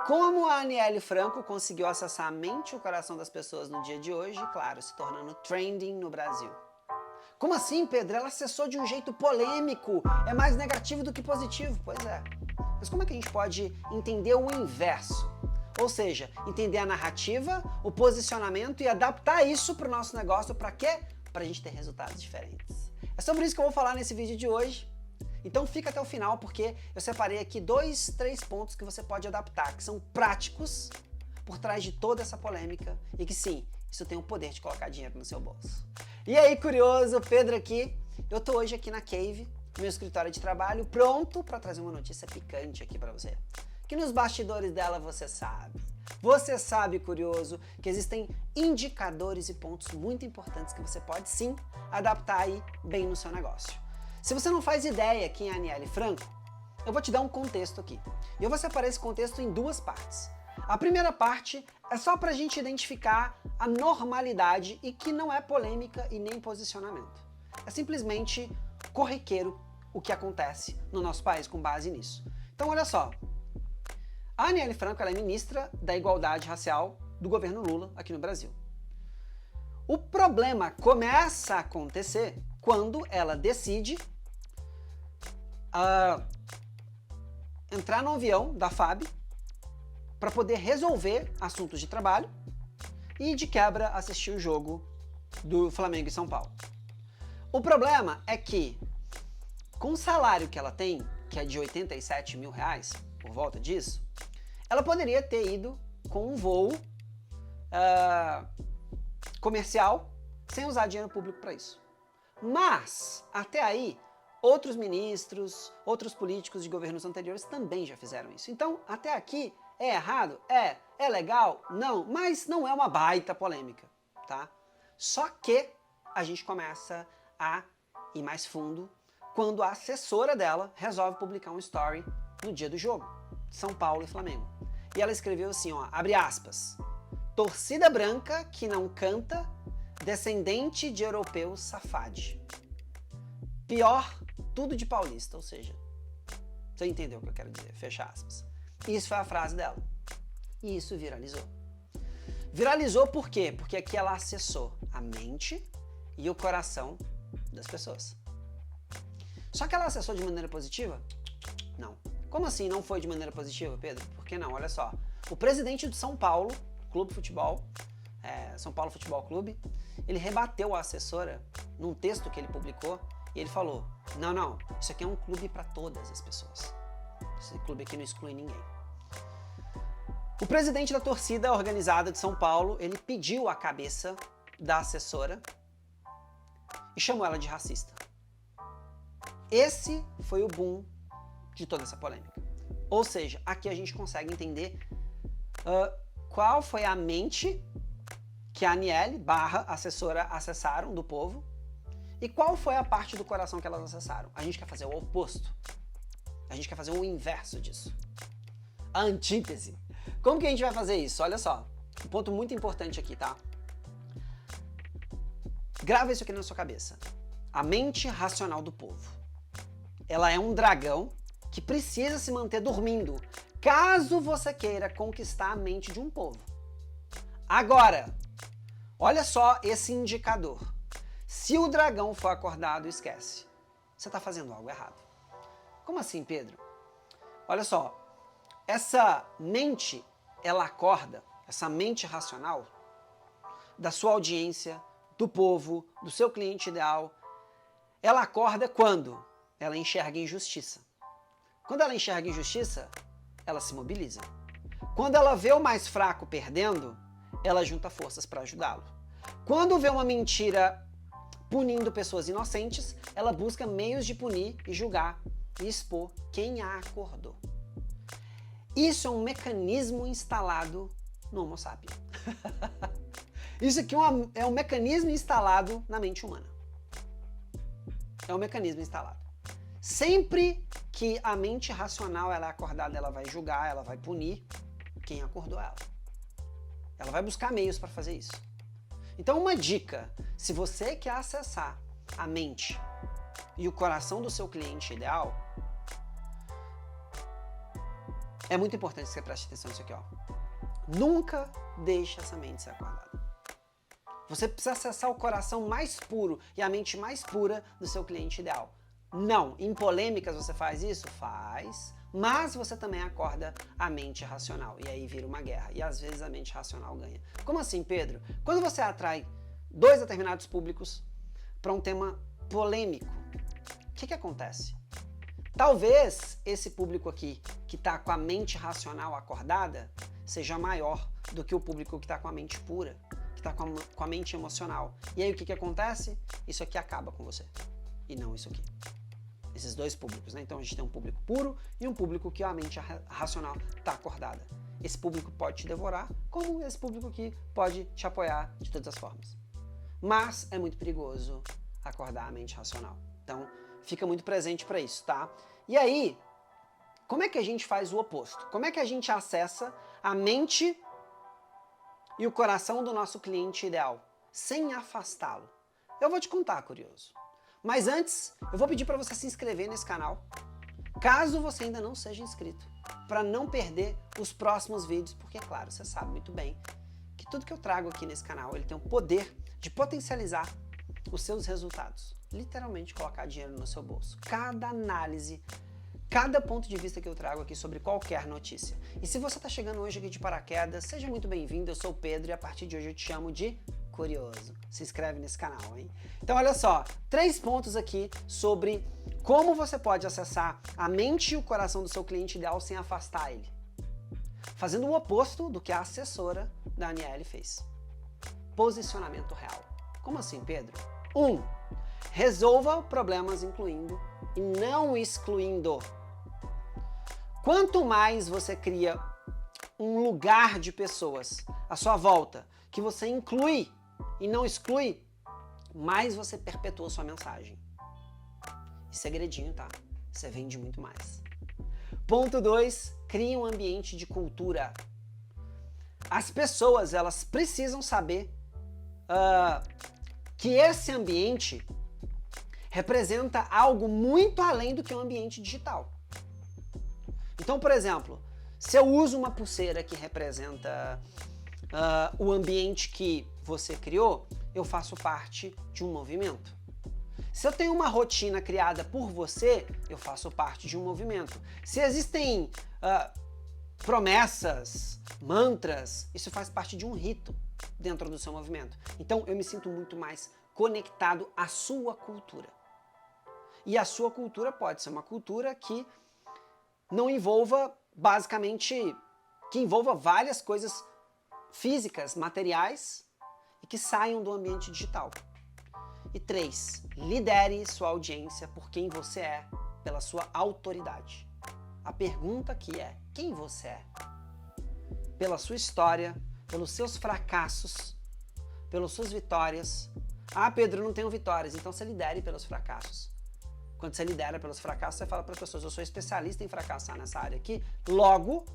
Como a Aniele Franco conseguiu acessar a mente e o coração das pessoas no dia de hoje, claro, se tornando trending no Brasil. Como assim, Pedro? Ela acessou de um jeito polêmico, é mais negativo do que positivo. Pois é. Mas como é que a gente pode entender o inverso? Ou seja, entender a narrativa, o posicionamento e adaptar isso para o nosso negócio, para quê? Para a gente ter resultados diferentes. É sobre isso que eu vou falar nesse vídeo de hoje. Então fica até o final, porque eu separei aqui 2, 3 pontos que você pode adaptar, que são práticos por trás de toda essa polêmica e que sim, isso tem o poder de colocar dinheiro no seu bolso. E aí, curioso, Pedro aqui. Eu tô hoje aqui na Cave, meu escritório de trabalho, pronto para trazer uma notícia picante aqui para você. Que nos bastidores dela você sabe, curioso, que existem indicadores e pontos muito importantes que você pode sim adaptar aí bem no seu negócio. Se você não faz ideia quem é a Aniele Franco, eu vou te dar um contexto aqui. E eu vou separar esse contexto em duas partes. A primeira parte é só para a gente identificar a normalidade e que não é polêmica e nem posicionamento. É simplesmente corriqueiro o que acontece no nosso país com base nisso. Então olha só, a Aniele Franco ela é ministra da Igualdade Racial do governo Lula aqui no Brasil. O problema começa a acontecer quando ela decide entrar no avião da FAB para poder resolver assuntos de trabalho e de quebra assistir o jogo do Flamengo e São Paulo. O problema é que com o salário que ela tem, que é de 87 mil reais, por volta disso, ela poderia ter ido com um voo comercial sem usar dinheiro público para isso. Mas, até aí, outros ministros, outros políticos de governos anteriores também já fizeram isso. Então, até aqui, é errado? É legal? Não, mas não é uma baita polêmica, tá? Só que a gente começa a ir mais fundo quando a assessora dela resolve publicar um story no dia do jogo, São Paulo e Flamengo. E ela escreveu assim, ó, abre aspas, torcida branca que não canta, descendente de europeu safade. Pior, tudo de paulista, ou seja, você entendeu o que eu quero dizer, fecha aspas. Isso foi a frase dela. E isso viralizou. Viralizou por quê? Porque aqui ela acessou a mente e o coração das pessoas. Só que ela acessou de maneira positiva? Não. Como assim não foi de maneira positiva, Pedro? Por que não? Olha só. O presidente do São Paulo, Clube de Futebol, São Paulo Futebol Clube, ele rebateu a assessora num texto que ele publicou e ele falou, não, isso aqui é um clube para todas as pessoas. Esse clube aqui não exclui ninguém. O presidente da torcida organizada de São Paulo, ele pediu a cabeça da assessora e chamou ela de racista. Esse foi o boom de toda essa polêmica. Ou seja, aqui a gente consegue entender qual foi a mente que a Aniele / assessora acessaram do povo e qual foi a parte do coração que elas acessaram. A gente quer fazer o oposto. A gente quer fazer o inverso disso. A antítese. Como que a gente vai fazer isso? Olha só, um ponto muito importante aqui, tá? Grava isso aqui na sua cabeça. A mente racional do povo. Ela é um dragão que precisa se manter dormindo, caso você queira conquistar a mente de um povo. Agora, olha só esse indicador. Se o dragão for acordado, esquece. Você está fazendo algo errado. Como assim, Pedro? Olha só, essa mente, ela acorda, essa mente racional da sua audiência, do povo, do seu cliente ideal, ela acorda quando ela enxerga injustiça. Quando ela enxerga injustiça, ela se mobiliza. Quando ela vê o mais fraco perdendo, ela junta forças para ajudá-lo. Quando vê uma mentira punindo pessoas inocentes, ela busca meios de punir e julgar e expor quem a acordou. Isso é um mecanismo instalado no Homo sapiens. Isso aqui é um mecanismo instalado na mente humana. É um mecanismo instalado. Sempre que a mente racional ela é acordada, ela vai julgar, ela vai punir quem acordou ela. Ela vai buscar meios para fazer isso. Então uma dica, se você quer acessar a mente e o coração do seu cliente ideal, É muito importante que você preste atenção nisso aqui, ó. Nunca deixe essa mente ser acordada. Você precisa acessar o coração mais puro e a mente mais pura do seu cliente ideal. Não, em polêmicas você faz isso? Faz, mas você também acorda a mente racional e aí vira uma guerra e às vezes a mente racional ganha. Como assim, Pedro? Quando você atrai dois determinados públicos para um tema polêmico, o que acontece? Talvez esse público aqui que está com a mente racional acordada seja maior do que o público que está com a mente pura, que está com a mente emocional. E aí o que acontece? Isso aqui acaba com você e não isso aqui. Esses dois públicos, né? Então a gente tem um público puro e um público que a mente racional está acordada. Esse público pode te devorar, como esse público aqui pode te apoiar de todas as formas. Mas é muito perigoso acordar a mente racional. Então fica muito presente para isso, tá? E aí, como é que a gente faz o oposto? Como é que a gente acessa a mente e o coração do nosso cliente ideal, sem afastá-lo? Eu vou te contar, curioso. Mas antes, eu vou pedir para você se inscrever nesse canal, caso você ainda não seja inscrito, para não perder os próximos vídeos, porque, claro, você sabe muito bem que tudo que eu trago aqui nesse canal, ele tem o poder de potencializar os seus resultados. Literalmente colocar dinheiro no seu bolso. Cada análise, cada ponto de vista que eu trago aqui sobre qualquer notícia. E se você está chegando hoje aqui de paraquedas, seja muito bem-vindo, eu sou o Pedro e a partir de hoje eu te chamo de Curioso. Se inscreve nesse canal, hein? Então olha só, 3 pontos aqui sobre como você pode acessar a mente e o coração do seu cliente ideal sem afastar ele. Fazendo o oposto do que a assessora da Aniele fez. Posicionamento real. Como assim, Pedro? 1. Resolva problemas incluindo e não excluindo. Quanto mais você cria um lugar de pessoas à sua volta que você inclui e não exclui, mais você perpetua sua mensagem. E segredinho, tá? Você vende muito mais. Ponto 2, crie um ambiente de cultura. As pessoas, elas precisam saber que esse ambiente representa algo muito além do que um ambiente digital. Então, por exemplo, se eu uso uma pulseira que representa o ambiente que você criou, eu faço parte de um movimento. Se eu tenho uma rotina criada por você, eu faço parte de um movimento. Se existem promessas, mantras, isso faz parte de um rito dentro do seu movimento. Então eu me sinto muito mais conectado à sua cultura. E a sua cultura pode ser uma cultura que não envolva, basicamente, que envolva várias coisas físicas, materiais, e que saiam do ambiente digital. E 3, lidere sua audiência por quem você é, pela sua autoridade. A pergunta aqui é, quem você é? Pela sua história, pelos seus fracassos, pelas suas vitórias. Ah, Pedro, eu não tenho vitórias, então você lidere pelos fracassos. Quando você lidera pelos fracassos, você fala para as pessoas, eu sou especialista em fracassar nessa área aqui, logo,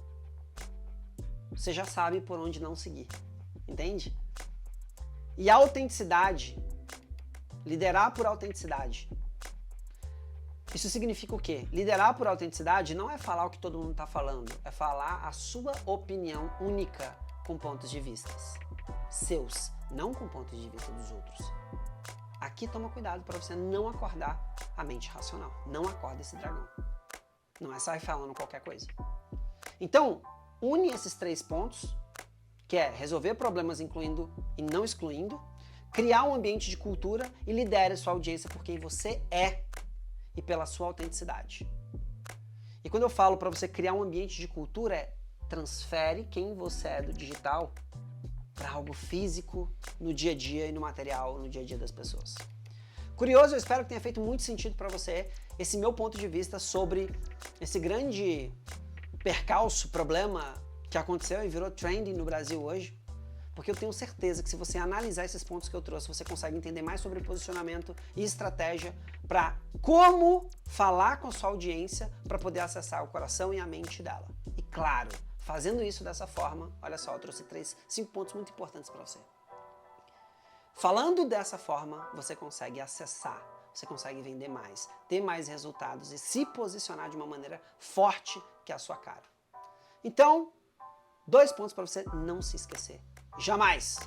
você já sabe por onde não seguir. Entende? E a autenticidade, liderar por autenticidade. Isso significa o quê? Liderar por autenticidade não é falar o que todo mundo está falando, é falar a sua opinião única com pontos de vista seus, não com pontos de vista dos outros. Aqui toma cuidado para você não acordar a mente racional. Não acorda esse dragão. Não é sair falando qualquer coisa. Então, une esses 3 pontos, que é resolver problemas incluindo e não excluindo, criar um ambiente de cultura e lidere sua audiência por quem você é e pela sua autenticidade. E quando eu falo para você criar um ambiente de cultura, transfere quem você é do digital para algo físico no dia a dia e no material no dia a dia das pessoas. Curioso, eu espero que tenha feito muito sentido para você esse meu ponto de vista sobre esse grande percalço, problema que aconteceu e virou trending no Brasil hoje, porque eu tenho certeza que se você analisar esses pontos que eu trouxe, você consegue entender mais sobre posicionamento e estratégia para como falar com a sua audiência para poder acessar o coração e a mente dela. E claro, fazendo isso dessa forma, olha só, eu trouxe 5 pontos muito importantes para você. Falando dessa forma, você consegue acessar, você consegue vender mais, ter mais resultados e se posicionar de uma maneira forte que é a sua cara. Então, 2 pontos para você não se esquecer. Jamais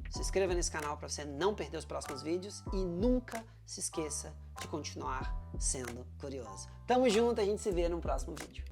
se inscreva nesse canal para você não perder os próximos vídeos e nunca se esqueça de continuar sendo curioso. Tamo junto, a gente se vê no próximo vídeo.